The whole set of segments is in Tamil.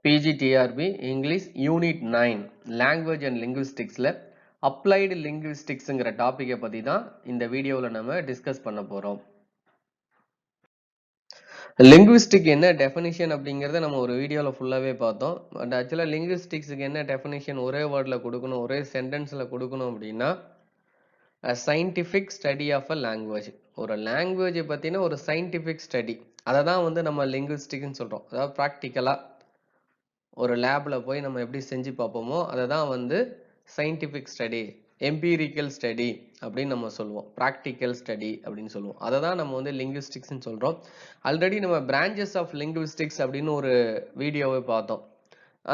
PGTRB English Unit 9 Language and Linguisticsல Applied Linguisticsங்கிற டாபிக்கை பற்றி தான் இந்த வீடியோவில் நம்ம டிஸ்கஸ் பண்ண போகிறோம். லிங்குவிஸ்டிக் என்ன டெஃபினிஷன் அப்படிங்கிறத நம்ம ஒரு வீடியோவில் ஃபுல்லாகவே பார்த்தோம். பட் ஆக்சுவலாக லிங்குவிஸ்டிக்ஸுக்கு என்ன டெஃபினிஷன் ஒரே வேர்டில் கொடுக்கணும், ஒரே சென்டென்ஸில் கொடுக்கணும் அப்படின்னா scientific study of a language. ஒரு லாங்குவேஜை பற்றின ஒரு சயின்டிஃபிக் ஸ்டடி, அதை தான் வந்து நம்ம லிங்குவிஸ்டிக்னு சொல்கிறோம். அதாவது ப்ராக்டிக்கலாக ஒரு லேபில் போய் நம்ம எப்படி செஞ்சு பார்ப்போமோ அதை தான் வந்து சயின்டிஃபிக் ஸ்டடி, எம்பீரிக்கல் ஸ்டடி அப்படின்னு நம்ம சொல்லுவோம். ப்ராக்டிக்கல் ஸ்டடி அப்படின்னு சொல்லுவோம். அதை தான் நம்ம வந்து லிங்குவிஸ்டிக்ஸ்ன்னு சொல்கிறோம். ஆல்ரெடி நம்ம பிரான்ச்சஸ் ஆஃப் லிங்குவிஸ்டிக்ஸ் அப்படின்னு ஒரு வீடியோவை பார்த்தோம்.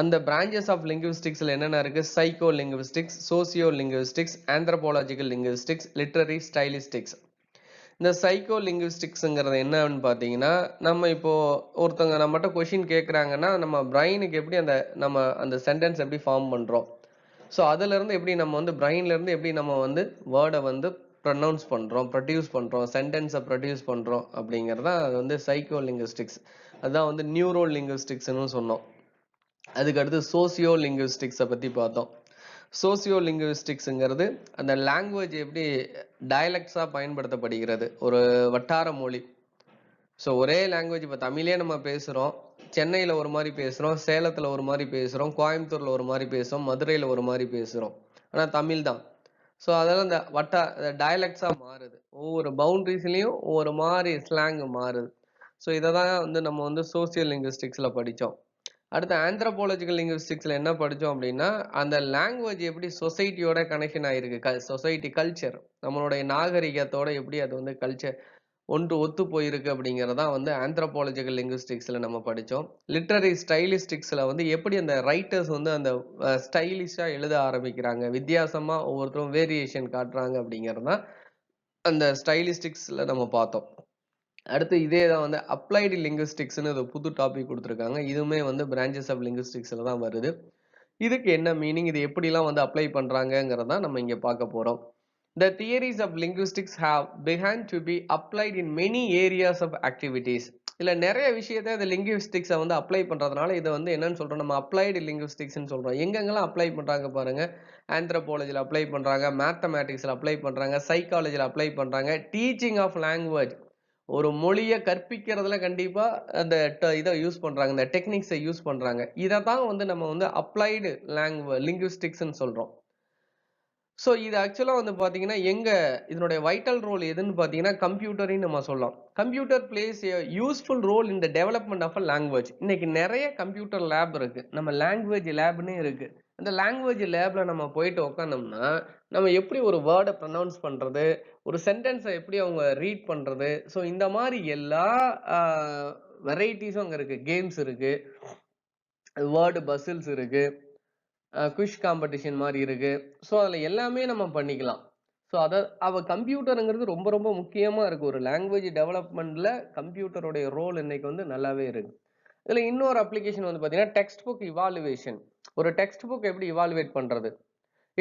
அந்த பிரான்ச்சஸ் ஆஃப் லிங்குவிஸ்டிக்ஸில் என்னென்ன இருக்குது? Psycholinguistics, sociolinguistics, anthropological linguistics, literary stylistics. இந்த சைக்கோ லிங்குவிஸ்டிக்ஸுங்கிறது என்னன்னு பார்த்தீங்கன்னா, நம்ம இப்போ ஒருத்தவங்க நம்மகிட்ட கொஷின் கேட்குறாங்கன்னா நம்ம பிரெயினுக்கு எப்படி நம்ம அந்த சென்டென்ஸ் எப்படி ஃபார்ம் பண்ணுறோம், ஸோ அதிலேருந்து எப்படி நம்ம வந்து பிரெயின்லேருந்து எப்படி நம்ம வந்து வேர்டை வந்து ப்ரொனவுன்ஸ் பண்ணுறோம், ப்ரொடியூஸ் பண்ணுறோம், சென்டென்ஸை ப்ரொடியூஸ் பண்ணுறோம் அப்படிங்கிறதான் அது வந்து சைக்கோ லிங்குவிஸ்டிக்ஸ். அதுதான் வந்து நியூரோ லிங்குவிஸ்டிக்ஸ்னு சொன்னோம். அதுக்கடுத்து சோசியோ லிங்குவிஸ்டிக்ஸை பற்றி பார்த்தோம். சோசியோ லிங்குவிஸ்டிக்ஸுங்கிறது அந்த லாங்குவேஜ் எப்படி டயலக்ட்ஸாக பயன்படுத்தப்படுகிறது, ஒரு வட்டார மொழி. ஸோ ஒரே லாங்குவேஜ், இப்போ தமிழே நம்ம பேசுகிறோம், சென்னையில் ஒரு மாதிரி பேசுகிறோம், சேலத்தில் ஒரு மாதிரி பேசுகிறோம், கோயம்புத்தூரில் ஒரு மாதிரி பேசுகிறோம், மதுரையில் ஒரு மாதிரி பேசுகிறோம், ஆனால் தமிழ் தான். ஸோ அதெல்லாம் இந்த டயலக்ட்ஸாக மாறுது. ஒவ்வொரு பவுண்ட்ரிஸ்லேயும் ஒவ்வொரு மாதிரி ஸ்லாங் மாறுது. ஸோ இதை தான் வந்து நம்ம வந்து சோசியல் லிங்குவிஸ்டிக்ஸில் படித்தோம். அடுத்து ஆந்த்ரோபாலஜிக்கல் லிங்குவிஸ்டிக்ஸ்ல என்ன படித்தோம் அப்படின்னா, அந்த லாங்குவேஜ் எப்படி சொசைட்டியோட கனெக்ஷன் ஆயிருக்கு, சொசைட்டி கல்ச்சர், நம்மளுடைய நாகரிகத்தோட எப்படி அது வந்து கல்ச்சர் ஒத்து போயிருக்கு அப்படிங்கிறதான் வந்து ஆந்த்ரோபாலஜிக்கல் லிங்குவிஸ்டிக்ஸ்ல நம்ம படித்தோம். லிட்ரரி ஸ்டைலிஸ்டிக்ஸ்ல வந்து எப்படி அந்த ரைட்டர்ஸ் வந்து அந்த ஸ்டைலிஷாக எழுத ஆரம்பிக்கிறாங்க, வித்தியாசமாக ஒவ்வொருத்தரும் வேரியேஷன் காட்டுறாங்க அப்படிங்கிறதான் அந்த ஸ்டைலிஸ்டிக்ஸ்ல நம்ம பார்த்தோம். அடுத்து இதே தான் வந்து அப்ளைடு லிங்குவிஸ்டிக்ஸ்னு ஒரு புது டாபிக் கொடுத்துருக்காங்க. இதுவுமே வந்து பிரான்ச்சஸ் ஆஃப் லிங்குவிஸ்டிக்ஸ்ல தான் வருது. இதுக்கு என்ன மீனிங், இது எப்படிலாம் வந்து அப்ளை பண்றாங்கிறத நம்ம இங்க பார்க்க போறோம். The theories of linguistics have begun to be applied in many areas of activities. இல்ல நிறைய விஷயத்தை இந்த லிங்குவிஸ்டிக்ஸை வந்து அப்ளை பண்றதுனால இதை வந்து என்னன்னு சொல்றோம், நம்ம அப்ளைடு லிங்குவிஸ்டிக்ஸ்னு சொல்றோம். எங்கெங்கெல்லாம் அப்ளை பண்றாங்க பாருங்க. ஆந்த்ரோபாலஜியில் அப்ளை பண்றாங்க, மேத்தமேட்டிக்ஸ்ல அப்ளை பண்றாங்க, சைக்காலஜியில் அப்ளை பண்றாங்க, டீச்சிங் ஆஃப் லாங்குவேஜ், ஒரு மொழியை கற்பிக்கிறதுல கண்டிப்பா அந்த இதை யூஸ் பண்றாங்க, இந்த டெக்னிக்ஸை யூஸ் பண்றாங்க. இதை தான் வந்து நம்ம வந்து அப்ளைடு லிங்குவிஸ்டிக்ஸ்ன்னு சொல்றோம். ஸோ இது ஆக்சுவலாக வந்து பார்த்தீங்கன்னா இதனுடைய வைட்டல் ரோல் எதுன்னு பார்த்தீங்கன்னா கம்ப்யூட்டர்னு நம்ம சொல்லலாம். Computer plays a useful role in the development of a language. இன்னைக்கு நிறைய கம்ப்யூட்டர் லேப் இருக்கு, நம்ம லாங்குவேஜ் லேப்னே இருக்கு. அந்த லாங்குவேஜ் லேப்ல நம்ம போயிட்டு உட்காந்தோம்னா நம்ம எப்படி ஒரு வேர்டை ப்ரொனவுன்ஸ் பண்றது, ஒரு சென்டென்ஸை எப்படி அவங்க ரீட் பண்றது, ஸோ இந்த மாதிரி எல்லா வெரைட்டிஸும் அங்கே இருக்கு. கேம்ஸ் இருக்கு, வேர்டு பசில்ஸ் இருக்கு, குவிஸ் காம்படிஷன் மாதிரி இருக்கு. ஸோ அதில் எல்லாமே நம்ம பண்ணிக்கலாம். ஸோ கம்ப்யூட்டருங்கிறது ரொம்ப ரொம்ப முக்கியமாக இருக்கு. ஒரு லாங்குவேஜ் டெவலப்மெண்ட்ல கம்ப்யூட்டருடைய ரோல் இன்னைக்கு வந்து நல்லாவே இருக்கு. இதில் இன்னொரு அப்ளிகேஷன் வந்து பார்த்தீங்கன்னா டெக்ஸ்ட் புக் இவாலுவேஷன். ஒரு டெக்ஸ்ட் புக் எப்படி இவாலுவேட் பண்ணுறது?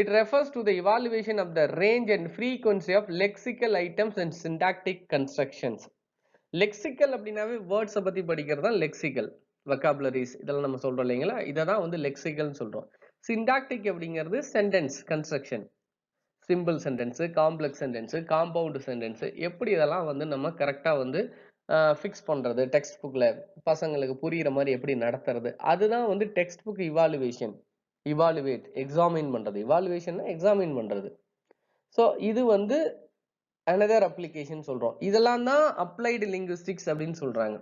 It refers to the evaluation of the range and frequency of lexical items and syntactic constructions. Lexical அப்படின்னாவே வேர்ட்ஸை பற்றி படிக்கிறது தான் லெக்சிக்கல். வெக்காபுலரிஸ் இதெல்லாம் நம்ம சொல்கிறோம் இல்லைங்களா, இதை தான் வந்து லெக்சிக்கல்னு சொல்கிறோம். சிண்டாக்டிக் அப்படிங்கிறது sentence construction, simple sentence, complex sentence, compound sentence, எப்படி இதெல்லாம் வந்து நம்ம கரெக்டாக வந்து ஃபிக்ஸ் பண்ணுறது, டெக்ஸ்ட் புக்கில் பசங்களுக்கு புரிகிற மாதிரி எப்படி நடத்துறது, அதுதான் வந்து text book evaluation. Evaluate examine பண்ணுறது, இவாலுவேஷன்னா எக்ஸாமின் பண்ணுறது. ஸோ இது வந்து another application சொல்றோம். இதெல்லாம் தான் applied linguistics அப்படின்னு சொல்றாங்க.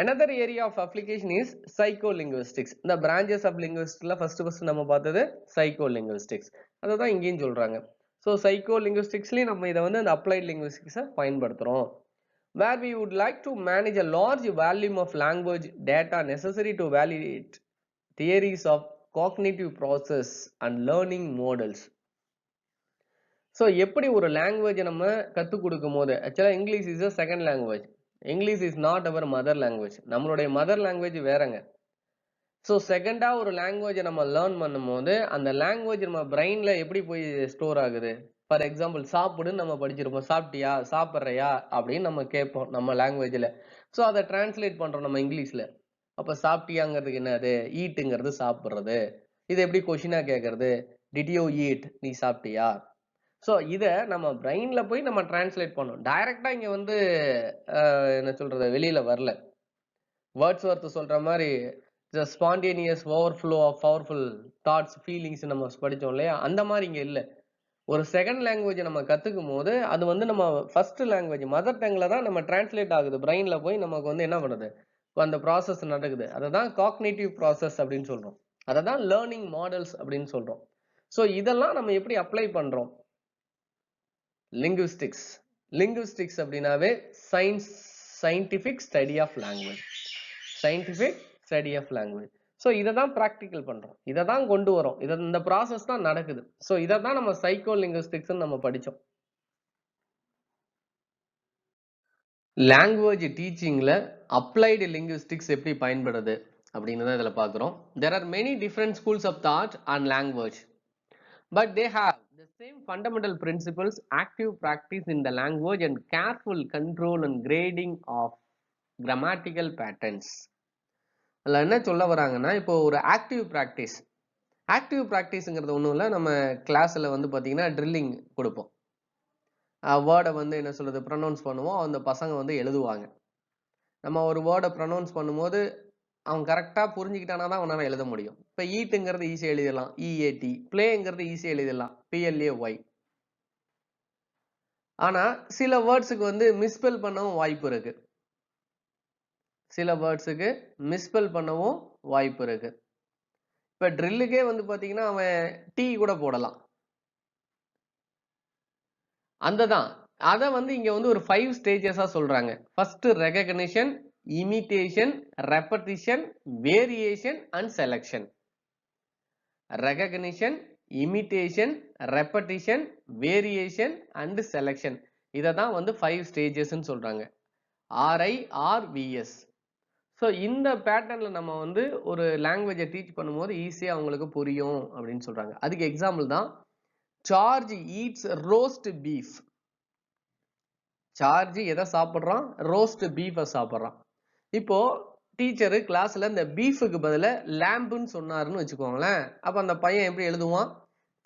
Another area of application is psycholinguistics. இந்த branches of linguisticsல first நம்ம பார்த்தது psycholinguistics. அதை தான் இங்கேயும் சொல்றாங்க. ஸோ psycholinguisticsலயும் நம்ம இதை வந்து அந்த applied linguistics-ஐ பயன்படுத்துறோம். Where we would like to manage a large volume of language data necessary to validate theories of cognitive process and learning models. So எப்படி ஒரு லாங்குவேஜை நம்ம கற்றுக் கொடுக்கும் போது, ஆக்சுவலாக English is a second language. English is not our mother language. நம்மளுடைய மதர் லாங்குவேஜ் வேறங்க. ஸோ செகண்டாக ஒரு லாங்குவேஜை நம்ம லேர்ன் பண்ணும்போது அந்த லாங்குவேஜ் நம்ம பிரெயினில் எப்படி போய் ஸ்டோர் ஆகுது. ஃபார் எக்ஸாம்பிள் சாப்பிடுன்னு நம்ம படிச்சிருப்போம், சாப்பிட்டியா, சாப்பிட்றியா அப்படின்னு நம்ம கேட்போம் நம்ம லாங்குவேஜில். ஸோ அதை டிரான்ஸ்லேட் பண்ணுறோம் நம்ம இங்கிலீஷில். அப்ப சாப்பிட்டியாங்கிறதுக்கு என்னது? ஈட்டுங்கிறது சாப்பிடுறது. இது எப்படி கொஸ்டினா கேட்கறது? Did you eat? நீ சாப்பிட்டியா? சோ இத நம்ம பிரெயின்ல போய் நம்ம டிரான்ஸ்லேட் பண்ணணும். டைரக்ட்டா இங்க வந்து என்ன சொல்றது? வெளியில வரல. வேர்ட்ஸ்வொர்த் சொல்ற மாதிரி the spontaneous overflow of powerful thoughts, feelings நம்ம படிச்சோம் இல்லையா? அந்த மாதிரி இங்க இல்ல. ஒரு செகண்ட் லாங்குவேஜ் நம்ம கத்துக்கும் போது அது வந்து நம்ம ஃபர்ஸ்ட் லாங்குவேஜ் மதர் டங்ல தான் நம்ம டிரான்ஸ்லேட் ஆகுது. பிரெயின்ல போய் நமக்கு வந்து என்ன பண்ணுது? அந்த ப்ராசஸ் நடக்குது. அததான் காக்னிட்டிவ் ப்ராசஸ் அப்படின்னு சொல்றோம். அததான் லேர்னிங் மாடல்ஸ் அப்படின்னு சொல்றோம். சோ இதெல்லாம் நம்ம எப்படி அப்ளை பண்றோம்? லிங்குவிஸ்டிக்ஸ். லிங்குவிஸ்டிக்ஸ் அப்படின்னாவே scientific study of language. Scientific study of language. So இதை தான் பிராக்டிக்கல் பண்றோம். இதை தான் கொண்டு வரோம். இந்த ப்ராசஸ் தான் நடக்குது. சோ இதை தான் நம்ம சைக்கோ லிங்குவிஸ்டிக்ஸ் நம்ம படிச்சோம். லாங்குவேஜ் டீச்சிங்ல அப்ளைடு லிங்குவிஸ்டிக்ஸ் எப்படி பயன்படுது அப்படின்னு தான் இதுல பார்க்கிறோம். There are many different schools of thought on language, but they have the same fundamental principles: active practice in the language and careful control and grading of grammatical patterns. அதுல என்ன சொல்ல வராங்கன்னா, இப்போ ஒரு ஆக்டிவ் ப்ராக்டிஸ்ங்கிறது ஒன்றும் இல்லை. நம்ம கிளாஸ்ல வந்து பார்த்தீங்கன்னா ட்ரில்லிங் கொடுப்போம். வேர்டை வந்து என்ன சொல்றது ப்ரொனவுன்ஸ் பண்ணுவோம். அந்த பசங்க வந்து எழுதுவாங்க. நம்ம ஒரு வேர்டை ப்ரொனவுன்ஸ் பண்ணும்போது அவன் கரெக்டாக புரிஞ்சுக்கிட்டானா தான் அவனால எழுத முடியும். இப்போ ஈட்டுங்கிறது ஈஸியாக எழுதிடலாம், இஏடி. பிளேங்கிறது ஈஸியாக எழுதிடலாம், பிஎல்ஏஒய். ஆனா சில வேர்ட்ஸுக்கு வந்து மிஸ்பெல் பண்ணவும் வாய்ப்பு இருக்கு. இப்ப ட்ரில்லுக்கே வந்து பாத்தீங்கன்னா அவன் டி கூட போடலாம். அத வந்து இங்க வந்து ஒரு 5 ஸ்டேஜஸா சொல்றாங்க. First recognition, imitation, repetition, variation and selection. Recognition, imitation, repetition, variation and selection. இததான் வந்து 5 ஸ்டேஜஸ்ன்னு சொல்றாங்க. RIRVS. ஸோ இந்த பேட்டர்ன்ல நம்ம வந்து ஒரு லாங்குவேஜை டீச் பண்ணும்போது ஈஸியாக அவங்களுக்கு புரியும் அப்படின்னு சொல்றாங்க. அதுக்கு எக்ஸாம்பிள் தான் charge eats roast beef. Charge எதை சாப்பிட்றான்? ரோஸ்ட் பீஃபை சாப்பிட்றான். இப்போ டீச்சரு கிளாஸ்ல இந்த பீஃபுக்கு பதிலாக லேம்புன்னு சொன்னாருன்னு வச்சுக்கோங்களேன். அப்போ அந்த பையன் எப்படி எழுதுவான்?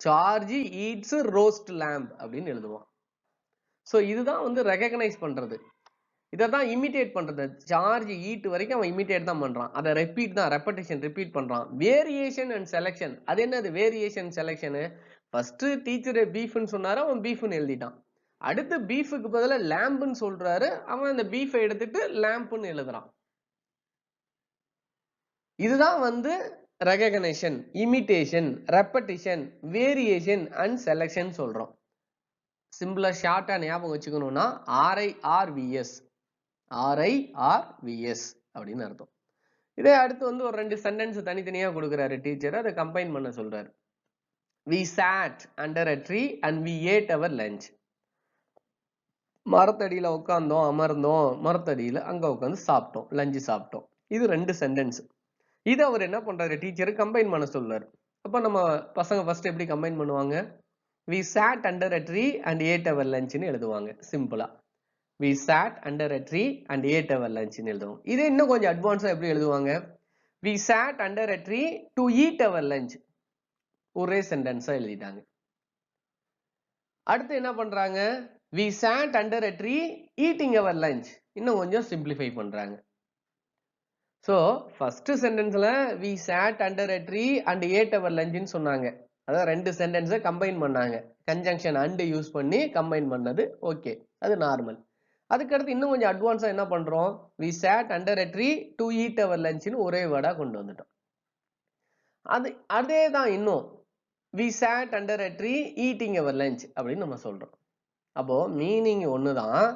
சார்ஜ் ஈட்ஸ் ரோஸ்ட் லேம்ப் அப்படின்னு எழுதுவான். ஸோ இதுதான் வந்து ரெகக்னைஸ் பண்றது. இதான் இமிடேட் பண்றது. சார்ஜ் ஈட் வரைக்கும் அவன் இமிடேட் தான் பண்றான். அதை ரெப்படிஷன் ரிப்பீட் பண்றான். Variation and selection. அது என்னது வேரியேஷன் செலக்ஷன்? ஃபர்ஸ்ட் டீச்சர் பீஃப்னு சொன்னாரு, அவன் பீஃப்னு எழுதிட்டான். அடுத்து பீஃபுக்கு பதிலா லேம்புன்னு சொல்றாரு, அவன் அந்த பீஃபை எடுத்துட்டு லேம்புன்னு எழுதுறான். இதுதான் வந்து recognition, imitation, repetition, variation and selection சொல்றோம். சிம்பிளா ஷார்ட்டா ஞாபகம் வச்சுக்கணும்னா RIRVS அப்படின்னு அர்த்தம். இதே அடுத்து வந்து ஒரு 2 சென்டென்ஸ் தனித்தனியா கொடுக்குறாரு டீச்சர். அதை கம்பைன் பண்ண சொல்றாரு. We sat under a tree and we ate our lunch. மரத்தடியில உட்கார்ந்தோம், அமர்ந்தோம், மரத்தடியில அங்க உட்கார்ந்து சாப்பிட்டோம், லஞ்ச் சாப்பிட்டோம். இது 2 சென்டென்ஸ். இது அவர் என்ன பண்றாரு? டீச்சர் கம்பைன் பண்ண சொல்றாரு. அப்ப நம்ம பசங்க ஃபர்ஸ்ட் எப்படி கம்பைன் பண்ணுவாங்க? We sat under a tree and ate our lunch ன்னு எழுதுவாங்க சிம்பிளா. We sat under a tree and ate our lunch ன்னு எழுதுவோம். இதே இன்னும் கொஞ்சம் அட்வான்ஸா எப்படி எழுதுவாங்க? We sat under a tree to eat our lunch. ஒரே சென்டென்ஸா எழுதிட்டாங்க. அடுத்து என்ன பண்றாங்க? We sat under a tree eating our lunch. இன்னும் கொஞ்சம் சிம்பிளிஃபை பண்றாங்க. சோ ஃபர்ஸ்ட் சென்டென்ஸ்ல we sat under a tree and ate our lunch ன்னு சொன்னாங்க. அதான் 2 சென்டென்ஸை கம்பைன் பண்ணாங்க. கன்ஜங்ஷன் and யூஸ் பண்ணி கம்பைன் பண்ணது ஓகே, அது நார்மல். அதுக்கடுத்து இன்னும் கொஞ்சம் அட்வான்ஸா என்ன பண்றோம்? We sat under a tree to eat our lunch ன்னு ஒரே வேர்டா கொண்டு வந்துட்டோம். அதே தான் இன்னும் we sat under a tree eating our lunch அப்படின்னு நம்ம சொல்றோம். அப்போ மீனிங் ஒண்ணுதான்,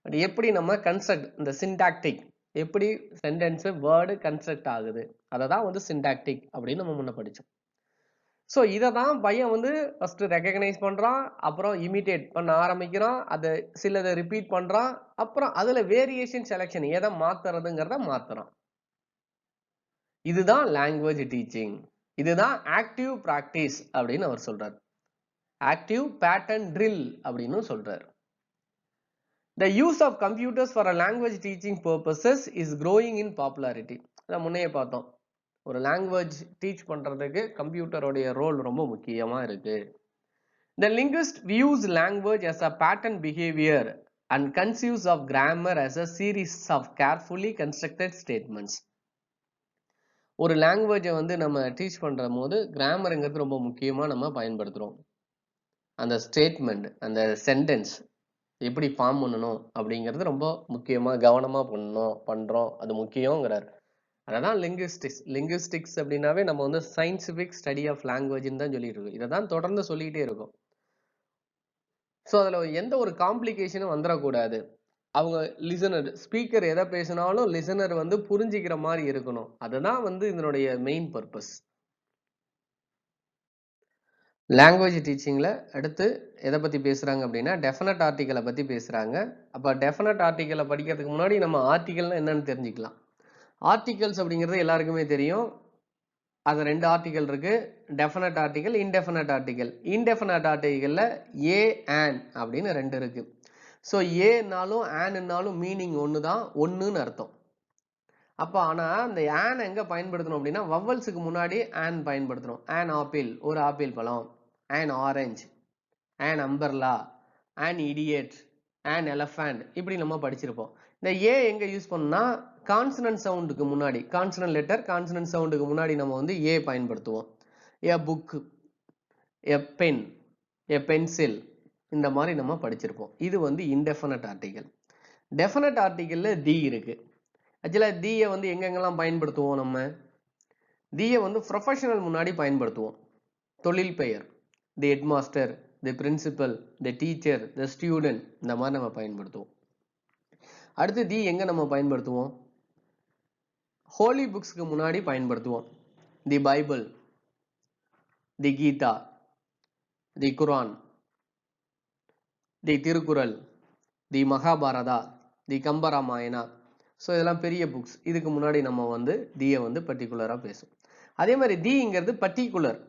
பட் எப்படி நம்ம கன்ஸ்ட்ரக்ட், இந்த சின்டாக்டிக் எப்படி சென்டென்ஸ் வேர்டு கன்ஸ்ட்ரக்ட் ஆகுது, அதை தான் வந்து சின்டாக்டிக் அப்படின்னு நம்ம முன்ன படிச்சோம். ஸோ இதை தான் பையன் வந்து ஃபர்ஸ்ட் ரெகக்னைஸ் பண்றான், அப்புறம் இமிடேட் பண்ண ஆரம்பிக்கிறான், அதை சிலதை ரிப்பீட் பண்றான், அப்புறம் அதுல வேரியேஷன் செலக்ஷன் எதை மாத்துறதுங்கிறத மாத்துறான். இதுதான் லாங்குவேஜ் டீச்சிங். இதுதான் ஆக்டிவ் பிராக்டிஸ் அப்படின்னு அவர் சொல்றாரு. ஆக்டிவ் பேட்டர்ன் ட்ரில் அப்படின்னு சொல்றாரு. The use of computers for a language teaching purposes is growing in popularity. அதான் முன்னையே பார்த்தோம். ஒரு லாங்குவேஜ் டீச் பண்றதுக்கு கம்ப்யூட்டருடைய ரோல் ரொம்ப முக்கியமா இருக்கு. The linguist views language as a pattern behavior and conceives of grammar as a series of carefully constructed statements. ஒரு லாங்குவேஜை வந்து நம்ம டீச் பண்ற போது கிராமருங்கிறது ரொம்ப முக்கியமா நம்ம பயன்படுத்துறோம். அந்த ஸ்டேட்மெண்ட், அந்த சென்டென்ஸ் எப்படி ஃபார்ம் பண்ணணும் அப்படிங்கிறது ரொம்ப முக்கியமா கவனமா பண்றோம். அது முக்கியங்கிறார். அதான் லிங்குவிஸ்டிக்ஸ் அப்படின்னாவே நம்ம வந்து சயின்டிபிக் ஸ்டடி ஆஃப் லாங்குவேஜ்னு தான் சொல்லிட்டு இருக்கோம். இதை தான் தொடர்ந்து சொல்லிக்கிட்டே இருக்கும். ஸோ அதுல எந்த ஒரு காம்ப்ளிகேஷனும் வந்துடக்கூடாது. அவங்க லிசனர், ஸ்பீக்கர் எதை பேசினாலும் லிசனர் வந்து புரிஞ்சிக்கிற மாதிரி இருக்கணும். அதுதான் வந்து இதனுடைய மெயின் பர்பஸ். லாங்குவேஜ் டீச்சிங்ல அடுத்து எதை பத்தி பேசுறாங்க அப்படின்னா டெஃபினட் ஆர்டிகலை பத்தி பேசுறாங்க. அப்ப டெஃபினட் ஆர்டிகலை படிக்கிறதுக்கு முன்னாடி நம்ம ஆர்டிகல்னா என்னன்னு தெரிஞ்சுக்கலாம். ஆர்டிகல்ஸ் அப்படிங்கிறது எல்லாருக்குமே தெரியும். அது 2 ஆர்டிகல் இருக்கு. Definite article, indefinite article. இன்டெஃபினட் ஆர்டிகல்ல ஏ ஆன் அப்படின்னு 2 இருக்கு. ஸோ ஏனாலும் ஆன்னாலும் மீனிங் ஒன்று தான், ஒன்றுன்னு அர்த்தம். அப்போ ஆனால் அந்த ஆன் எங்கே பயன்படுத்தணும் அப்படின்னா வவ்வல்ஸுக்கு முன்னாடி ஆன் பயன்படுத்தணும். ஆன் ஆப்பிள், ஒரு ஆப்பிள் பழம். On orange, on umbrella, on idiot, on elephant, இப்படி நம்ம படிச்சிருப்போம். இந்த ஏ எங்கே யூஸ் பண்ணா கான்சனன்ட் சவுண்டுக்கு முன்னாடி, கான்சனன்ட் லெட்டர் கான்சனன்ட் சவுண்டுக்கு முன்னாடி நம்ம வந்து ஏ பயன்படுத்துவோம். A book, a pen, a pencil, இந்த மாதிரி நம்ம படிச்சிருப்போம். இது வந்து இன்டெஃபினட் ஆர்டிகல். டெஃபினட் ஆர்டிகல்ல தி இருக்கு. ஆக்சுவலாக தீயை வந்து எங்கெங்கெல்லாம் பயன்படுத்துவோம் நம்ம? தீயை வந்து ப்ரொஃபஷனல் முன்னாடி பயன்படுத்துவோம். தொழில் பெயர், the headmaster, the principal, the teacher, the student, இந்த மாதிரி நம்ம பயன்படுத்துவோம். அடுத்து தி எங்க நம்ம பயன்படுத்துவோம்? ஹோலி புக்ஸ்க்கு முன்னாடி பயன்படுத்துவோம். The Bible, the Gita, the Quran, the Thirukkural, the Mahabharata, the Kambaramayana. So இதெல்லாம் பெரிய புக்ஸ். இதுக்கு முன்னாடி நம்ம வந்து தீயை வந்து பர்டிகுலராக பேசும். அதே மாதிரி தீங்கிறது பர்டிகுலர்.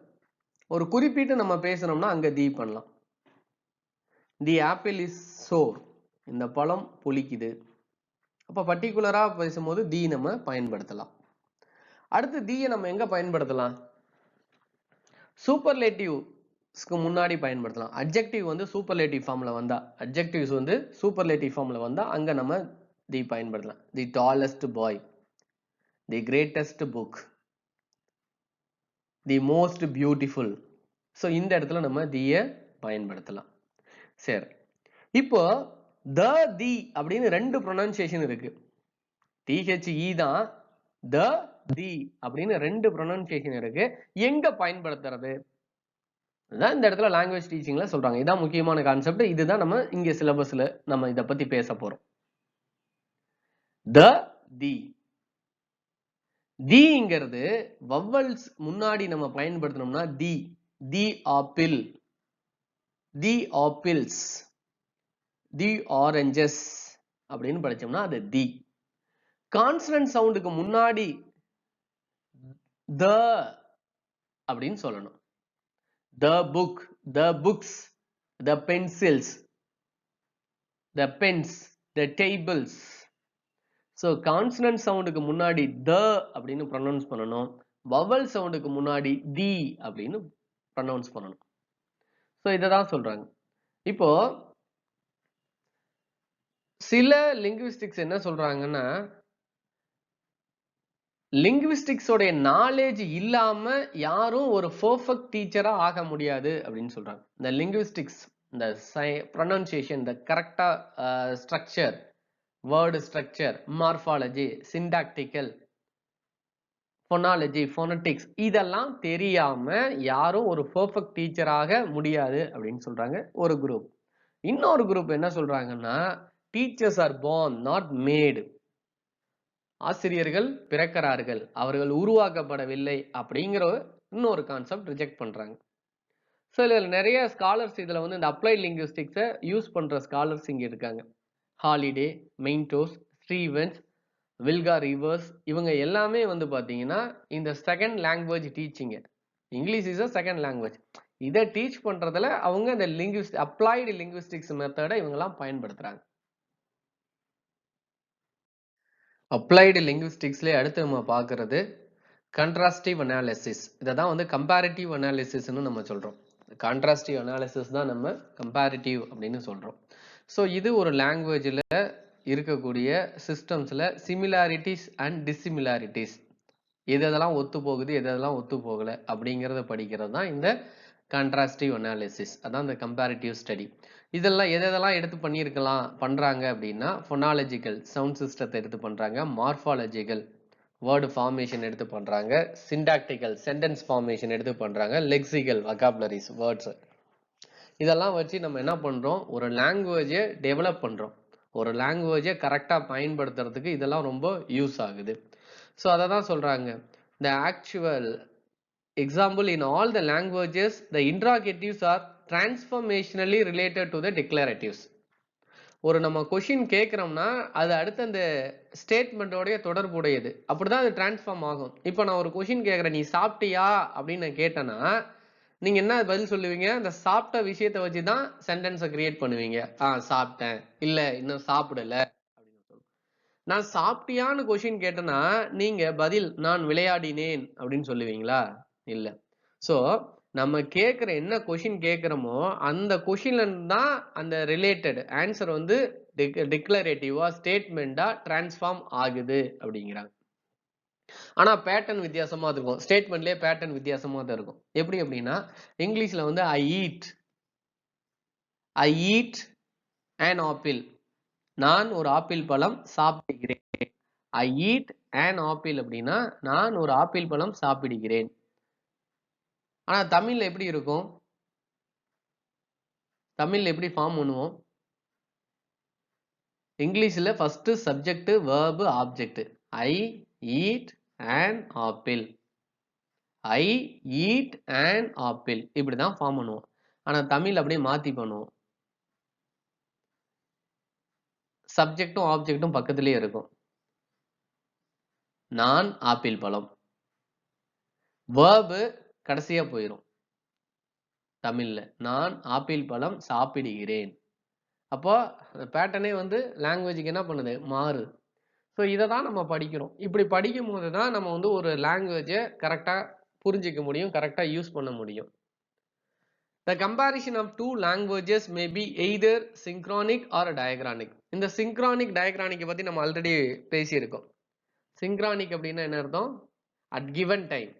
ஒரு குறிப்பிட்டு நம்ம பேசணும்னா அங்கே தீ பண்ணலாம். தி ஆப்பிள் இஸ் சோர், இந்த பழம் புளிக்குது. அப்போ பர்டிகுலராக பேசும்போது தி நம்ம பயன்படுத்தலாம். அடுத்து தீயை நம்ம எங்கே பயன்படுத்தலாம்? சூப்பர்லேட்டிவ்ஸ்க்கு முன்னாடி பயன்படுத்தலாம். அட்ஜெக்டிவ் வந்து சூப்பர்லேட்டிவ் ஃபார்மில் வந்தா, அட்ஜெக்டிவ்ஸ் வந்து சூப்பர்லேட்டிவ் ஃபார்மில் வந்தால் அங்கே நம்ம தி பயன்படுத்தலாம். The tallest boy, the greatest book, the most beautiful. So இந்த இடத்துல நம்ம தீயை பயன்படுத்தலாம். சரி, இப்போ த தி அப்படின்னு 2 ப்ரொனன்சியேஷன் இருக்கு. டிஹெச்இ தான், த தி அப்படின்னு 2 ப்ரொனன்சியேஷன் இருக்கு. எங்க பயன்படுத்துறது? அதான் இந்த இடத்துல லாங்குவேஜ் டீச்சிங்ல சொல்றாங்க. இதான் முக்கியமான கான்செப்ட். இதுதான் நம்ம இங்க சிலபஸ்ல நம்ம இத பத்தி பேச போறோம். த தி, தீங்கிறது வவ்வல்ஸ் முன்னாடி நம்ம பயன்படுத்தணும்னா the, the apple, the apples, the oranges அப்படின்னு படிச்சோம்னா அது தி. கான்சனன்ட் சவுண்டுக்கு முன்னாடி த அப்படின்னு சொல்லணும். The book, the books, the pencils, the pens, the tables. So consonant சவுண்டுக்கு முன்னாடி த அப்படின்னு ப்ரொனவுன்ஸ் பண்ணணும். வவல் சவுண்டுக்கு முன்னாடி தி அப்படின்னு ப்ரொனவுன்ஸ் பண்ணணும். ஸோ இதை தான் சொல்றாங்க. இப்போ சில லிங்குவிஸ்டிக்ஸ் என்ன சொல்றாங்கன்னா, லிங்குவிஸ்டிக்ஸோட நாலேஜ் இல்லாம யாரும் ஒரு பெர்ஃபெக்ட் டீச்சரா ஆக முடியாது அப்படின்னு சொல்றாங்க. இந்த லிங்குவிஸ்டிக்ஸ், இந்த ப்ரொனன்சியேஷன், இந்த கரெக்டா structure, word structure, morphology, syntactical, phonology, phonetics, இதெல்லாம் தெரியாம யாரும் ஒரு பெர்ஃபெக்ட் டீச்சராக முடியாது அப்படின்னு சொல்றாங்க ஒரு குரூப். இன்னொரு குரூப் என்ன சொல்றாங்கன்னா, teachers are born not made. ஆசிரியர்கள் பிறக்கிறார்கள், அவர்கள் உருவாக்கப்படவில்லை அப்படிங்கிற இன்னொரு கான்செப்ட் ரிஜெக்ட் பண்றாங்க. ஸோ இதில் நிறைய ஸ்காலர்ஸ் இதில் வந்து இந்த அப்ளைட் லிங்குவிஸ்டிக்ஸை யூஸ் பண்ற ஸ்காலர்ஸ் இங்கே இருக்காங்க. ஹாலிடே, மெயின்டோஸ், ஸ்டீவன்ஸ், வில்கா ரிவர்ஸ், இவங்க எல்லாமே வந்து பார்த்தீங்கன்னா இந்த second language teaching, English is a second language, இதை டீச் பண்றதுல அவங்க இந்த அப்ளைடு லிங்குவிஸ்டிக்ஸ் மெத்தடை இவங்கெல்லாம் பயன்படுத்துறாங்க. அப்ளைடு லிங்குவிஸ்டிக்ஸ்லேயே அடுத்து நம்ம பார்க்கறது கண்ட்ராஸ்டிவ் அனாலிசிஸ். இதை தான் வந்து கம்பேரிட்டிவ் அனாலிசிஸ்ன்னு நம்ம சொல்கிறோம். கான்ட்ராஸ்டிவ் அனாலிசிஸ் தான் நம்ம கம்பேரிட்டிவ் அப்படின்னு சொல்கிறோம். ஸோ இது ஒரு லாங்குவேஜில் இருக்கக்கூடிய சிஸ்டம்ஸில் சிமிலாரிட்டிஸ் அண்ட் டிஸ்சிமிலாரிட்டிஸ், எதெல்லாம் ஒத்து போகுது எதெல்லாம் ஒத்து போகலை அப்படிங்கிறத படிக்கிறது தான் இந்த கான்ட்ராஸ்டிவ் அனாலிசிஸ். அதான் இந்த கம்பேரிட்டிவ் ஸ்டடி. இதெல்லாம் எதெல்லாம் எடுத்து பண்ணுறாங்க அப்படின்னா, ஃபொனாலஜிக்கல் சவுண்ட் சிஸ்டத்தை எடுத்து பண்ணுறாங்க, மார்ஃபாலஜிக்கல் வேர்டு ஃபார்மேஷன் எடுத்து பண்ணுறாங்க, சிண்டாக்டிக்கல் சென்டென்ஸ் ஃபார்மேஷன் எடுத்து பண்ணுறாங்க, லெக்சிக்கல் வொகாபுலரிஸ் வேர்ட்ஸ். இதெல்லாம் வச்சு நம்ம என்ன பண்ணுறோம், ஒரு லாங்குவேஜை டெவலப் பண்ணுறோம். ஒரு லாங்குவேஜை கரெக்டாக பயன்படுத்துறதுக்கு இதெல்லாம் ரொம்ப யூஸ் ஆகுது. ஸோ அதை தான் சொல்கிறாங்க, the actual example in all the languages the interrogatives are transformationally related to the declaratives. ஒரு நம்ம கொஷின் கேட்குறோம்னா அது அடுத்த அந்த ஸ்டேட்மெண்ட்டோடைய தொடர்புடையது, அப்படிதான் அது டிரான்ஸ்ஃபார்ம் ஆகும். இப்போ நான் ஒரு கொஷின் கேட்குறேன், நீ சாப்பிட்டியா அப்படின்னு நான் கேட்டேன்னா நீங்க என்ன பதில் சொல்லுவீங்க, அந்த சாப்பிட்ட விஷயத்தை வச்சு தான் சென்டென்ஸை கிரியேட் பண்ணுவீங்க. சாப்பிட்டேன், இல்ல இன்னும் சாப்பிடல அப்படின்னு சொல்லுவோம். நான் சாப்பிட்டியான்னு கொஷின் கேட்டேன்னா நீங்க பதில் நான் விளையாடினேன் அப்படின்னு சொல்லுவீங்களா? இல்ல. ஸோ நம்ம கேட்குற என்ன கொஷின் கேட்குறோமோ அந்த கொஷின்ல தான் அந்த ரிலேட்டட் ஆன்சர் வந்து டிக்ளரேட்டிவா ஸ்டேட்மெண்டா டிரான்ஸ்ஃபார்ம் ஆகுது அப்படிங்கிறாங்க. ஆனா பேட்டர்ன் வித்தியாசமா இருக்கும், ஸ்டேட்மெண்ட்லயே பேட்டர்ன் வித்தியாசமா தான் இருக்கும். எப்படி அப்படின்னா, இங்கிலீஷ்ல வந்து ஐ ஈட் an ஆப்பிள், நான் ஒரு ஆப்பிள் பழம் சாப்பிடுகிறேன். ஐ ஈட் an ஆப்பிள் அப்படின்னா நான் ஒரு ஆப்பிள் பழம் சாப்பிடுகிறேன். ஆனா தமிழ்ல எப்படி இருக்கும், தமிழ்ல எப்படி ஃபார்ம் பண்ணுவோம், இங்கிலீஷ்ல first subject verb object, I eat an apple, I eat an apple, இப்படிதான் ஃபார்ம் பண்ணுவோம். ஆனா தமிழ் அப்படியே மாத்தி பண்ணுவோம், சப்ஜெக்டும் ஆப்ஜெக்டும் பக்கத்திலேயே இருக்கும். நான் ஆப்பிள் பழம், வேர்பு கடைசியா போயிடும் தமிழ்ல, நான் ஆப்பிள் பழம் சாப்பிடுகிறேன். அப்போ பேட்டர்னே வந்து லாங்குவேஜுக்கு என்ன பண்ணுது, மாறு. ஸோ இதை தான் நம்ம படிக்கிறோம். இப்படி படிக்கும் போது தான் நம்ம வந்து ஒரு லாங்குவேஜை கரெக்டாக புரிஞ்சிக்க முடியும், கரெக்டாக யூஸ் பண்ண முடியும். The comparison of two languages may be either synchronic or diachronic. இந்த synchronic diachronic பத்தி நம்ம ஆல்ரெடி பேசியிருக்கோம். synchronic அப்படின்னா என்ன அர்த்தம், at given time,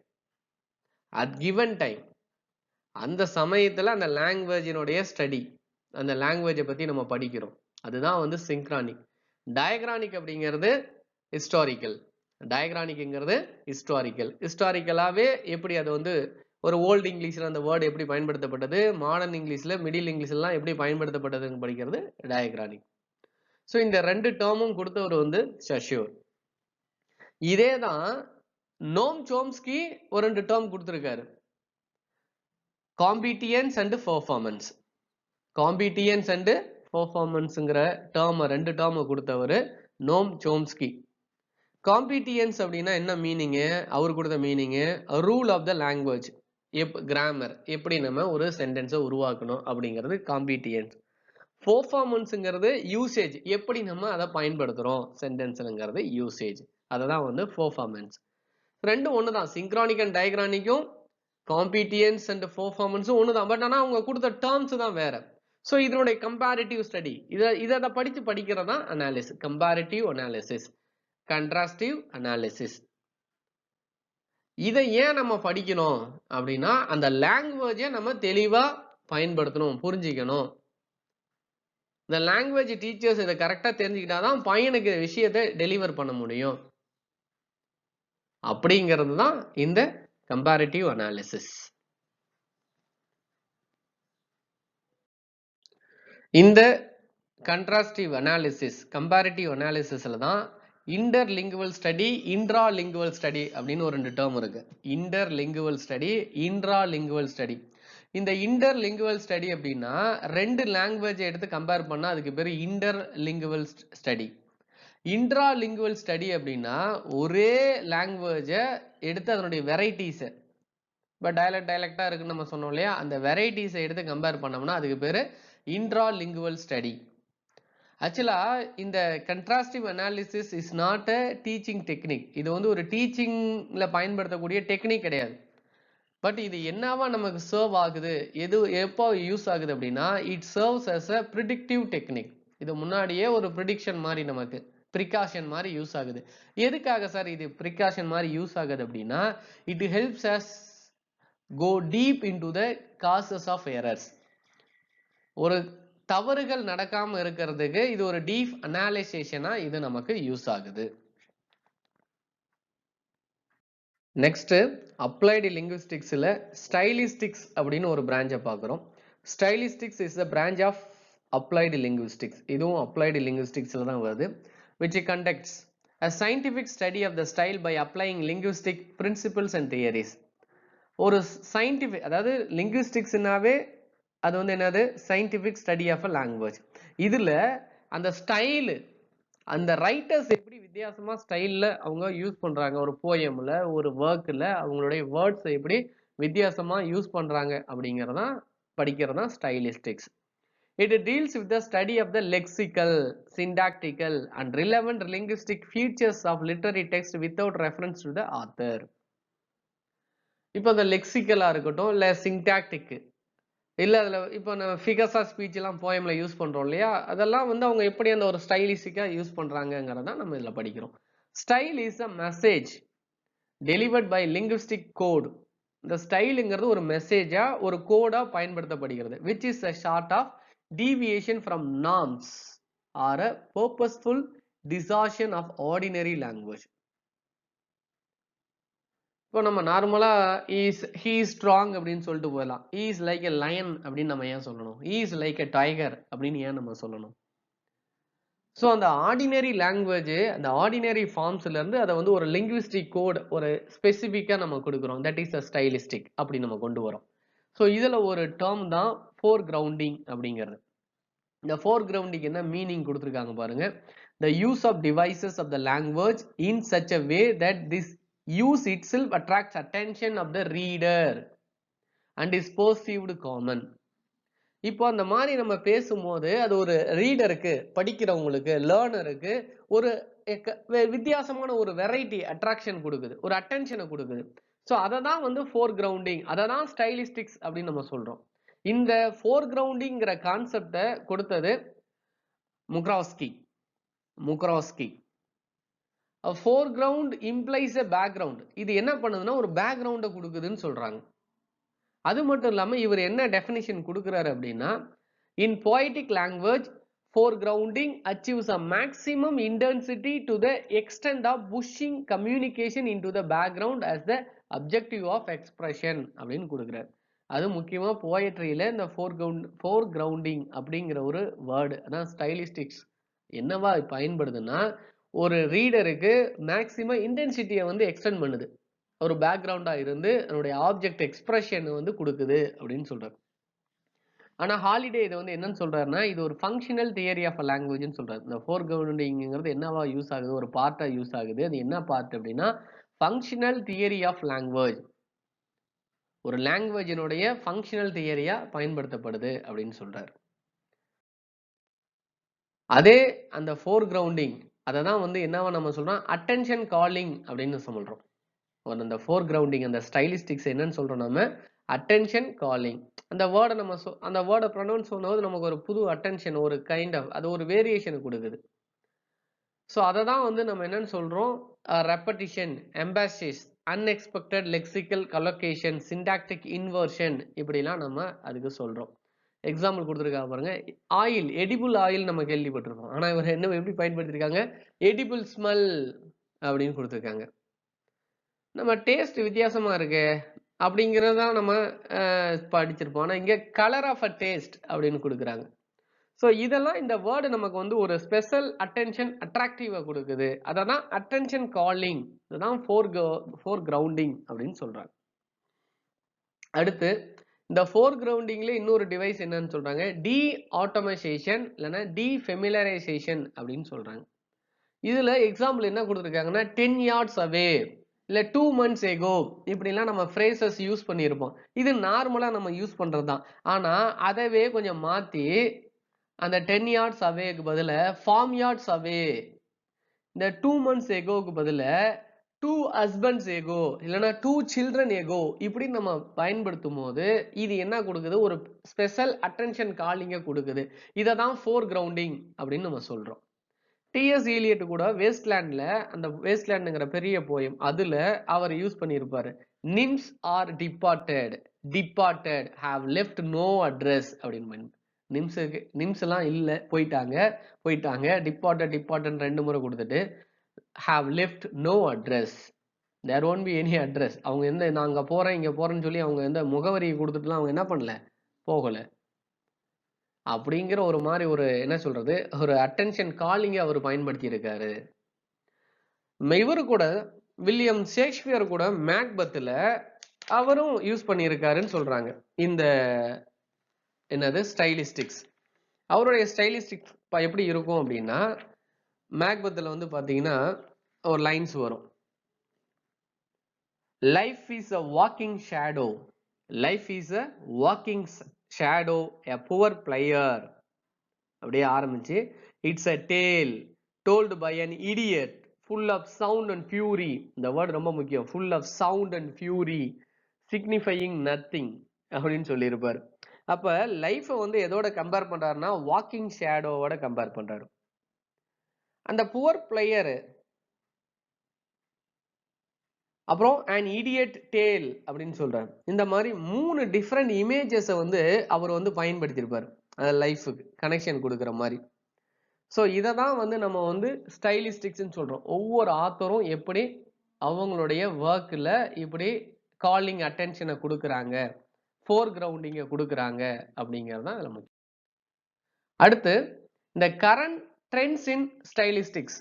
at given time அந்த சமயத்துல அந்த லாங்குவேஜினுடைய ஸ்டடி, அந்த லாங்குவேஜை பத்தி நம்ம படிக்கிறோம், அதுதான் வந்து சிங்க்ரானிக். டயக்ரானிக் அப்படிங்கிறது ஹிஸ்டாரிக்கல், டயக்ரானிக்ங்கிறது ஹிஸ்டாரிக்கல். ஹிஸ்டாரிக்கலாவே எப்படி அது வந்து ஒரு ஓல்டு இங்கிலீஷ்ல அந்த வேர்டு எப்படி பயன்படுத்தப்பட்டது, மாடர்ன் இங்கிலீஷ்ல மிடில் இங்கிலீஷ்லாம் எப்படி பயன்படுத்தப்பட்டதுன்னு படிக்கிறது டயக்ரானிக். ஸோ இந்த ரெண்டு டேர்மும் கொடுத்தவர் வந்து சஷ்யூர். இதே தான் நோம் சோம்ஸ்கி ஒரு ரெண்டு டேர்ம் கொடுத்துருக்காரு, competence and performance. Competence and பெர்ஃபார்மன்ஸ்ங்கிற டேர்ம், ரெண்டு டேர்ம் கொடுத்தவர் நோம் சோம்ஸ்கி. காம்பிட்டியன்ஸ் அப்படின்னா என்ன மீனிங்கு, அவர் கொடுத்த meaning rule of the language, grammar, எப்படி நம்ம ஒரு சென்டென்ஸை உருவாக்கணும் அப்படிங்கிறது காம்பிட்டியன்ஸ். பெர்ஃபார்மன்ஸ்ங்கிறது யூசேஜ், எப்படி நம்ம அதை பயன்படுத்துறோம் சென்டென்ஸ்ங்கிறது யூசேஜ், அதுதான் வந்து பெர்ஃபார்மன்ஸ். ரெண்டும் ஒன்று தான், சிங்க்ரானிக் அண்ட் டயக்ரானிக்கும் காம்பிட்டியன்ஸ் அண்ட் பெர்ஃபார்மன்ஸும் ஒன்று தான். பட் ஆனால் அவங்க கொடுத்த டேர்ம்ஸ் தான் வேற. ஸோ இதனுடைய கம்பேரிட்டிவ் ஸ்டடி, இதை படிக்கிறது தான் அனாலிசிஸ், கம்பேரிட்டிவ் அனாலிசிஸ், கண்ட்ராஸ்டிவ் அனாலிசிஸ். இதை ஏன் நம்ம படிக்கணும் அப்படின்னா, அந்த லாங்குவேஜை நம்ம தெளிவா பயன்படுத்தணும், புரிஞ்சிக்கணும். இந்த லாங்குவேஜ் டீச்சர்ஸ் இதை கரெக்டா தெரிஞ்சுக்கிட்டாதான் பையனுக்கு விஷயத்தை டெலிவர் பண்ண முடியும். அப்படிங்கிறது தான் இந்த கம்பேரிட்டிவ் அனாலிசிஸ். இந்த கண்ட்ராஸ்டிவ் அனாலிசிஸ், கம்பேரிட்டிவ் அனாலிசிஸ்ல தான் இன்டர்லிங்குவல் ஸ்டடி, இன்ட்ராலிங்குவல் ஸ்டடி அப்படின்னு ஒரு ரெண்டு டேர்ம் இருக்கு. இன்டர்லிங்குவல் ஸ்டடி, இன்ட்ராலிங்குவல் ஸ்டடி. இந்த இன்டர்லிங்குவல் ஸ்டடி அப்படின்னா ரெண்டு லாங்குவேஜை எடுத்து கம்பேர் பண்ணா அதுக்கு பேர் இன்டர்லிங்குவல் ஸ்டடி. இன்ட்ராலிங்குவல் ஸ்டடி அப்படின்னா ஒரே லாங்குவேஜை எடுத்து அதனுடைய வெரைட்டிஸை, இப்போ டைலக்டா இருக்குன்னு நம்ம சொன்னோம் இல்லையா, அந்த வெரைட்டிஸை எடுத்து கம்பேர் பண்ணோம்னா அதுக்கு பேர் இன்ட்ராலிங்குவல் ஸ்டடி. ஆக்சுவலா இந்த contrastive analysis is not a teaching technique. இது வந்து ஒரு டீச்சிங்ல பயன்படுத்தக்கூடிய டெக்னிக் கிடையாது. பட் இது என்னவா நமக்கு சர்வ் ஆகுது, எப்போ யூஸ் ஆகுது அப்படின்னா, it serves as a predictive technique. இது முன்னாடியே ஒரு ப்ரிடிக்ஷன் மாதிரி நமக்கு ப்ரிகாஷன் மாதிரி யூஸ் ஆகுது. எதுக்காக சார் இது ப்ரிகாஷன் மாதிரி யூஸ் ஆகுது அப்படின்னா, it helps as go deep into the causes of errors. ஒரு தவறுகள் நடக்காம இருக்கிறதுக்கு இது ஒரு டீப் அனாலிசிஷனா இது நமக்கு யூஸ் ஆகுது. நெக்ஸ்ட் அப்ளைடு லிங்குவிஸ்டிக்ஸ்ல ஸ்டைலிஸ்டிக்ஸ் அப்படின்னு ஒரு பிரான்ச்சை பார்க்குறோம். Stylistics is the branch of applied linguistics. இதுவும் அப்ளைடு லிங்குவிஸ்டிக்ஸ்ல தான் வருது. which conducts a scientific study of the style by applying linguistic principles and theories. ஒரு சயின்டிஃபிக், அதாவது லிங்குவிஸ்டிக்ஸ்னாவே அது வந்து என்னது, scientific study of a language. இதுல அந்த ஸ்டைலு, அந்த ரைட்டர்ஸ் எப்படி வித்தியாசமா ஸ்டைல்ல அவங்க யூஸ் பண்றாங்க, ஒரு போயம்ல ஒரு ஒர்க்ல அவங்களுடைய வேர்ட்ஸ் எப்படி வித்தியாசமா யூஸ் பண்றாங்க அப்படிங்கறதான் படிக்கிறதா ஸ்டைலிஸ்டிக்ஸ். It deals with the study of the lexical, syntactical and relevant linguistic features of literary text without reference to the author. இப்போ அந்த லெக்சிக்கலா இருக்கட்டும், இல்ல சிண்டாக்டிக், இல்ல அதுல இப்போ நம்ம ஃபிகர்ஸ் ஆஃப் ஸ்பீச் எல்லாம் போயம்ல யூஸ் பண்றோம் இல்லையா, அதெல்லாம் வந்து அவங்க எப்படி அந்த ஒரு ஸ்டைலிஸ்டிக்கா யூஸ் பண்றாங்கங்கறத நம்ம இதுல படிக்கிறோம். Style is a message delivered by linguistic code. இந்த ஸ்டைலுங்கிறது ஒரு மெசேஜா ஒரு கோடா பயன்படுத்தப்படுகிறது, which is a sort of deviation from norms or a purposeful distortion of ordinary language. இப்போ நம்ம நார்மலா he is strong அப்படின்னு சொல்லிட்டு போயிடலாம். he is like a lion அப்படின்னு நம்ம ஏன் சொல்லணும்? he is like a tiger அப்படின்னு ஏன் நம்ம சொல்லணும்? ஸோ அந்த ஆர்டினரி லாங்குவேஜ், அந்த ஆர்டினரி ஃபார்ம்ஸ்ல இருந்து அதை வந்து ஒரு லிங்குவிஸ்டிக் கோட், ஒரு ஸ்பெசிஃபிக்கா நம்ம கொடுக்குறோம். தட் இஸ் அ ஸ்டைலிஸ்டிக் அப்படி நம்ம கொண்டு வரோம். ஸோ இதுல ஒரு டேர்ம் தான் ஃபோர் கிரவுண்டிங் அப்படிங்கிறது. இந்த ஃபோர் கிரவுண்டிங் என்ன மீனிங் கொடுத்துருக்காங்க பாருங்க. The use of devices of the language in such a way that this use itself attracts attention of the reader and is perceived common. இப்போ அந்த மாதிரி நம்ம பேசும்போது அது ஒரு ரீடருக்கு, படிக்கிறவங்களுக்கு, லேர்னருக்கு ஒரு வித்தியாசமான ஒரு வெரைட்டி அட்ராக்ஷன் கொடுக்குது, ஒரு அட்டென்ஷனை கொடுக்குது. ஸோ அதை தான் வந்து ஃபோர் கிரவுண்டிங், அதை தான் ஸ்டைலிஸ்டிக்ஸ் அப்படின்னு நம்ம சொல்றோம். இந்த ஃபோர் கிரவுண்டிங்கிற கான்செப்டை கொடுத்தது முக்ராஸ்கி. foreground implies a background. இது என்ன பண்ணுதுன்னா ஒரு பேக்ரவுண்டை கொடுக்குதுன்னு சொல்றாங்க. அது மட்டும் இல்லாம இவர் என்ன டெஃபினிஷன் கொடுக்குறாரு அப்படின்னா, in poetic language foregrounding achieves a maximum intensity to the extent of pushing communication into the background as the objective of expression அப்படின்னு கொடுக்குறாரு. அது முக்கியமா போயட்ரியில இந்த foregrounding அப்படிங்கிற ஒரு வேர்டு, அதான் ஸ்டைலிஸ்டிக்ஸ் என்னவா பயன்படுதுன்னா, ஒரு ரீடருக்கு மேக்சிமம் இன்டென்சிட்டியை வந்து எக்ஸ்டெண்ட் பண்ணுது, ஒரு பேக்ரவுண்டா இருந்து அதனுடைய ஆப்ஜெக்ட் எக்ஸ்பிரஷன் வந்து கொடுக்குது அப்படின்னு சொல்றாரு. ஆனா ஹாலிடே இதை வந்து என்னன்னு சொல்றாருன்னா, இது ஒரு ஃபங்க்ஷனல் தியரி ஆஃப் லாங்குவேஜ்னு சொல்றாரு. இந்த ஃபோர் கிரவுண்டிங்கிறது என்னவா யூஸ் ஆகுது, ஒரு பார்ட்டா யூஸ் ஆகுது. அது என்ன பார்ட் அப்படின்னா, ஃபங்க்ஷனல் தியரி ஆஃப் லாங்குவேஜ், ஒரு லாங்குவேஜினுடைய ஃபங்க்ஷனல் தியரியா பயன்படுத்தப்படுது அப்படின்னு சொல்றாரு. அதே அந்த ஃபோர் கிரவுண்டிங் அதை தான் வந்து என்னவா நம்ம சொல்றோம், அட்டென்ஷன் காலிங் அப்படின்னு சொல்றோம். அந்த ஃபோர் கிரவுண்டிங், அந்த ஸ்டைலிஸ்டிக்ஸ் என்னன்னு சொல்றோம் நம்ம, அட்டென்ஷன் காலிங். அந்த வேர்டை நம்ம அந்த வேர்டை ப்ரொனவுன்ஸ் பண்ணும்போது நமக்கு ஒரு புது அட்டென்ஷன், ஒரு கைண்ட் ஆஃப், அது ஒரு வேரியேஷன் கொடுக்குது. ஸோ அதை தான் வந்து நம்ம என்னன்னு சொல்றோம், repetition, emphasis, unexpected lexical collocation, syntactic inversion, இப்படிலாம் நம்ம அதுக்கு சொல்றோம். எக்ஸாம்பிள் கொடுத்துருக்காங்க பாருங்க. ஆயில், எடிபிள் ஆயில் நம்ம கேள்விப்பட்டிருக்கோம். ஆனா இவர் என்ன எப்படி பயன்படுத்திருக்காங்க, எடிபிள் ஸ்மெல் அப்படின்னு கொடுத்துருக்காங்க. நம்ம டேஸ்ட் வித்தியாசமா இருக்கு அப்படிங்கிறத நம்ம படிச்சிருப்போம். ஆனா இங்க கலர் ஆஃப் அ டேஸ்ட் அப்படின்னு கொடுக்குறாங்க. ஸோ இதெல்லாம் இந்த வேர்டு நமக்கு வந்து ஒரு ஸ்பெஷல் அட்டென்ஷன் அட்ராக்டிவா கொடுக்குது. அதான் அட்டென்ஷன் காலிங், இதுதான் ஃபோர் கிரவுண்டிங் அப்படின்னு சொல்றாங்க. அடுத்து இந்த ஃபோர் கிரவுண்டிங்ல இன்னொரு டிவைஸ் என்னன்னு சொல்றாங்க, டி ஆட்டோமைசேஷன் இல்லைன்னா டி ஃபெமிலரைசேஷன் அப்படின்னு சொல்றாங்க. இதுல எக்ஸாம்பிள் என்ன கொடுத்துருக்காங்கன்னா, 10 yards away இல்ல 2 months ago இப்படிலாம் நம்ம ஃப்ரேசஸ் யூஸ் பண்ணியிருப்போம். இது நார்மலா நம்ம யூஸ் பண்றது தான். ஆனா அதவே கொஞ்சம் மாத்தி அந்த 10 yards அவேக்கு பதில farm yards away. இந்த 2 months agoக்கு பதில 2 husbands ago இல்லனா 2 children ago இப்படி நம்ம பயன்படுத்தும் போது இது என்ன கொடுக்குது ஒரு ஸ்பெஷல் அட்டென்ஷன் காலிங்க கொடுக்குது. இத தான் foregrounding அப்படின்னு நம்ம சொல்றோம். டிஎஸ் எலியட் கூட வேஸ்ட்லேண்ட்ல அந்த வேஸ்ட்லேண்ட்ங்கிற பெரிய போயம் அதுல அவர் யூஸ் பண்ணியிருப்பாரு. Nymphs are departed have left no address அப்படின்னு. நிம்ஸ் எல்லாம் இல்ல போயிட்டாங்க டிபார்ட்டட் 2 முறை கொடுத்துட்டு have left no address. There won't be any address. அவங்க எந்த நான் அங்க போறேன் இங்க போறேன்னு சொல்லி அவங்க எந்த முகவரியை கொடுத்துட்டுலாம் அவங்க என்ன பண்ணல போகல. அப்படிங்கிற ஒரு மாதிரி ஒரு என்ன சொல்றது ஒரு அட்டென்ஷன் காலிங்க அவர் பயன்படுத்தி இருக்காரு. இவரு கூட வில்லியம் ஷேக்ஸ்பியர் கூட மேக்பத்ல அவரும் யூஸ் பண்ணியிருக்காருன்னு சொல்றாங்க. இந்த என்னது ஸ்டைலிஸ்டிக்ஸ். அவருடைய ஸ்டைலிஸ்டிக்ஸ் எப்படி இருக்கும் அப்படின்னா மேக்பத்ல வந்து பாத்தீங்கன்னா ஒரு லைன்ஸ் வரும். Life is a walking shadow. Life is a walking shadow, a poor player. அப்படியே ஆரம்பிச்சு it's a tale told by an idiot full of sound and fury. இந்த வேர்ட் ரொம்ப முக்கியம். full of sound and fury signifying nothing அப்படின்னு சொல்லியிருப்பார். அப்ப லைஃப வந்து எதோட கம்பேர் பண்றாருன்னா வாக்கிங் ஷேடோவோட கம்பேர் பண்றாரு. அந்த புவர் பிளேயர் அப்புறம் an idiot tale அப்படின்னு சொல்றாரு. இந்த மாதிரி 3 டிஃபரெண்ட் இமேஜஸ் வந்து அவர் வந்து பயன்படுத்தியிருப்பார் அந்த லைஃபுக்கு கனெக்ஷன் கொடுக்குற மாதிரி. ஸோ இதை தான் வந்து நம்ம வந்து ஸ்டைலிஸ்டிக்ஸ்ன்னு சொல்றோம். ஒவ்வொரு ஆத்தரும் எப்படி அவங்களுடைய ஒர்க்கில் இப்படி காலிங் அட்டென்ஷனை கொடுக்குறாங்க, ஃபோர் கிரவுண்டிங்கை கொடுக்குறாங்க அப்படிங்கிறது தான் அதில் முக்கியம். அடுத்து இந்த கரண்ட் ட்ரெண்ட்ஸ் இன் ஸ்டைலிஸ்டிக்ஸ்.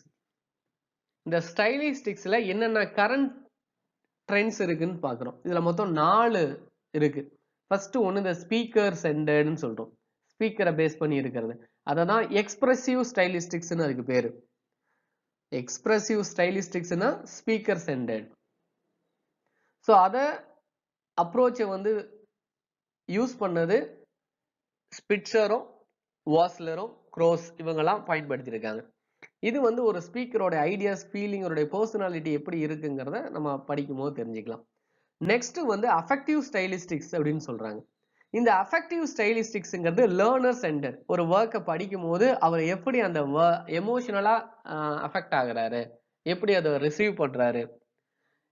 இந்த ஸ்டைலிஸ்டிக்ஸ்ல என்னென்ன கரண்ட் ட்ரெண்ட்ஸ் இருக்குன்னு பார்க்குறோம். இதில் மொத்தம் 4 இருக்கு. ஃபர்ஸ்ட் ஒன்று இந்த ஸ்பீக்கர் சென்டர்டுன்னு சொல்றோம். ஸ்பீக்கரை பேஸ் பண்ணி இருக்கிறது. அதை தான் எக்ஸ்பிரசிவ் ஸ்டைலிஸ்டிக்ஸ்னு அதுக்கு பேரு. எக்ஸ்பிரசிவ் ஸ்டைலிஸ்டிக்ஸ்னா ஸ்பீக்கர் சென்டர்ட். ஸோ அதை அப்ரோச்சை வந்து யூஸ் பண்ணது ஸ்பிட்சரும் வாஸ்லரும் க்ரோஸ் இவங்கெல்லாம் பயன்படுத்தியிருக்காங்க. இது வந்து ஒரு ஸ்பீக்கரோட ஐடியாஸ் ஃபீலிங்கோட பர்சனாலிட்டி எப்படி இருக்குங்கிறத நம்ம படிக்கும் போது தெரிஞ்சுக்கலாம். நெக்ஸ்ட் வந்து அஃபெக்டிவ் ஸ்டைலிஸ்டிக்ஸ் அப்படின்னு சொல்றாங்க. இந்த அஃபெக்டிவ் ஸ்டைலிஸ்டிக்ஸ்ங்கிறது லேர்னர் சென்டர். ஒரு ஒர்க்கை படிக்கும் போது அவர் எப்படி அந்த எமோஷனலா அஃபெக்ட் ஆகுறாரு, எப்படி அதை ரிசீவ் பண்றாரு.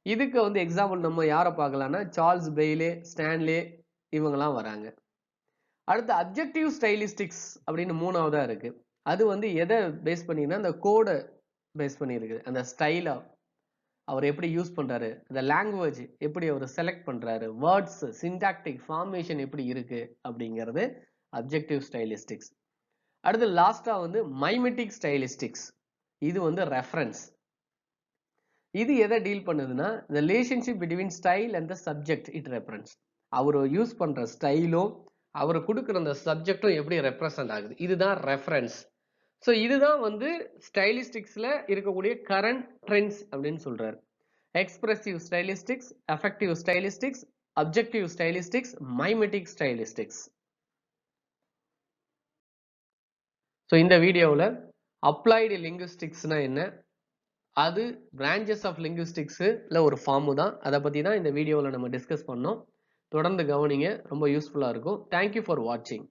இதுக்கு வந்து எக்ஸாம்பிள் நம்ம யாரை பார்க்கலாம்னா சார்ல்ஸ் பெய்லே, ஸ்டான்லே இவங்கெல்லாம் வராங்க. அடுத்து அப்ஜெக்டிவ் ஸ்டைலிஸ்டிக்ஸ் அப்படின்னு 3ஆவதா இருக்கு. அது வந்து எதை பேஸ் பண்ணினா அந்த கோடை பேஸ் பண்ணி இருக்குது. அந்த ஸ்டைலா அவர் எப்படி யூஸ் பண்றாரு, அந்த லாங்குவேஜ் எப்படி அவர் செலக்ட் பண்றாரு, வேர்ட்ஸ் சின்டாக்டிக் ஃபார்மேஷன் எப்படி இருக்கு அப்படிங்கிறது அப்ஜெக்டிவ் ஸ்டைலிஸ்டிக்ஸ். அடுத்து லாஸ்டா வந்து மைமெட்டிக் ஸ்டைலிஸ்டிக்ஸ். இது வந்து ரெஃபரன்ஸ். இது எதை டீல் பண்ணுதுன்னா the relationship between style and the subject it represents. அவர் யூஸ் பண்ற ஸ்டைலும் அவர் கொடுக்குற அந்த சப்ஜெக்டும் எப்படி ரெப்ரசன்ட் ஆகுது, இதுதான் ரெஃபரன்ஸ். ஸோ இதுதான் வந்து ஸ்டைலிஸ்டிக்ஸ்ல இருக்கக்கூடிய கரண்ட் ட்ரெண்ட்ஸ் அப்படின்னு சொல்றாரு. Expressive stylistics, affective stylistics, objective stylistics, mimetic stylistics. So இந்த வீடியோவில் அப்ளைடு லிங்குவிஸ்டிக்ஸ்னா என்ன, அது பிரான்ச்சஸ் ஆஃப் லிங்குவிஸ்டிக்ஸ்ல ஒரு ஃபார்மு தான், அதை பற்றி தான் இந்த வீடியோவில் நம்ம டிஸ்கஸ் பண்ணோம். தொடர்ந்து கவனிங்க, ரொம்ப யூஸ்ஃபுல்லாக இருக்கும். தேங்க்யூ ஃபார் வாட்சிங்.